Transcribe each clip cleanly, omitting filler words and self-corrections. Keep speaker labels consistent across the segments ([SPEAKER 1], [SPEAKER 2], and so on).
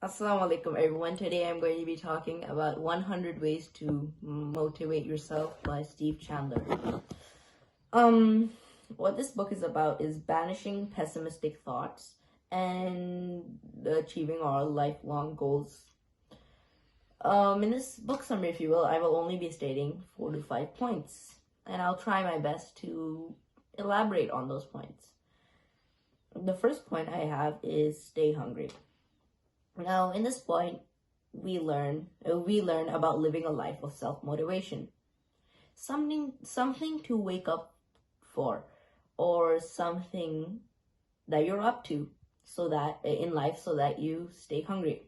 [SPEAKER 1] Assalamu alaikum everyone. Today I'm going to be talking about 100 Ways to Motivate Yourself by Steve Chandler. What this book is about is banishing pessimistic thoughts and achieving our lifelong goals. In this book summary, if you will, I will only be stating 4 to 5 points, and I'll try my best to elaborate on those points. The first point I have is stay hungry. Now, in this point, we learn about living a life of self-motivation. Something to wake up for, or something that you're up to so that in life so that you stay hungry.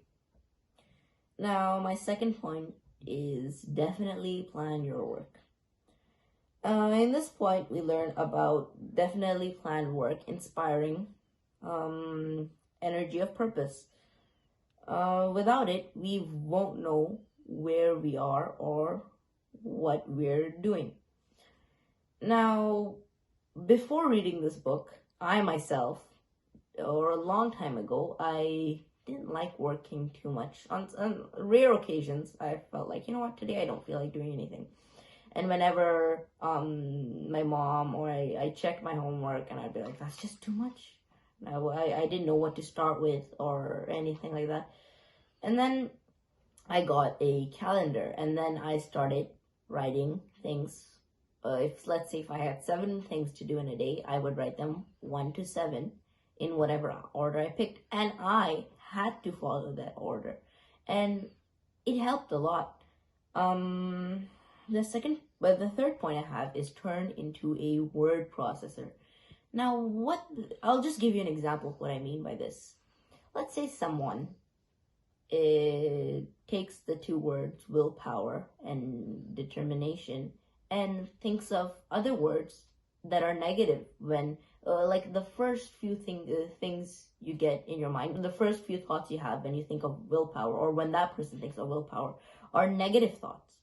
[SPEAKER 1] Now, my second point is definitely plan your work. In this point, we learn about definitely planned work, inspiring energy of purpose. Without it, we won't know where we are or what we're doing. Now, before reading this book, I myself, or a long time ago, I didn't like working too much. On rare occasions, I felt like, you know what, today I don't feel like doing anything. And whenever my mom or I checked my homework, and I'd be like, that's just too much. I didn't know what to start with or anything like that. And then I got a calendar, and then I started writing things. Let's say if I had 7 things to do in a day, I would write them 1 to 7 in whatever order I picked. And I had to follow that order. And it helped a lot. The third point I have is turn into a word processor. Now, I'll just give you an example of what I mean by this. Let's say someone takes the 2 words willpower and determination and thinks of other words that are negative when, like the first few things you get in your mind, the first few thoughts you have when you think of willpower, or when that person thinks of willpower, are negative thoughts.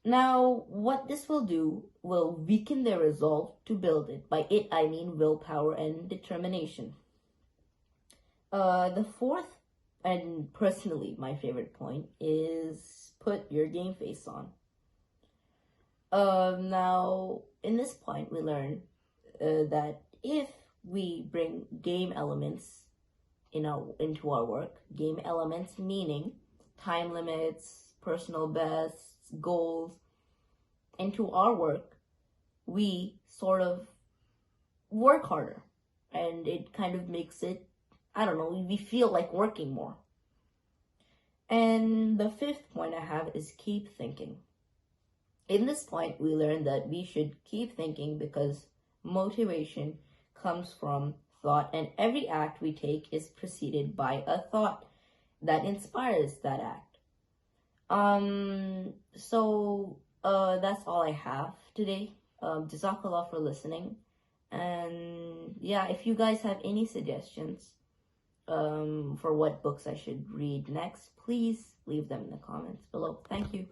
[SPEAKER 1] Now, what this will do will weaken their resolve to build it. By it, I mean willpower and determination. The fourth, and personally my favorite point, is put your game face on. Now, in this point, we learn that if we bring game elements into our work, game elements meaning time limits, personal bests, goals, into our work, we sort of work harder, and it kind of makes it, I don't know, we feel like working more. And the fifth point I have is keep thinking. In this point, we learn that we should keep thinking because motivation comes from thought, and every act we take is preceded by a thought that inspires that act. So that's all I have today. Jazakallah for listening. And yeah, if you guys have any suggestions for what books I should read next, please leave them in the comments below. Thank you.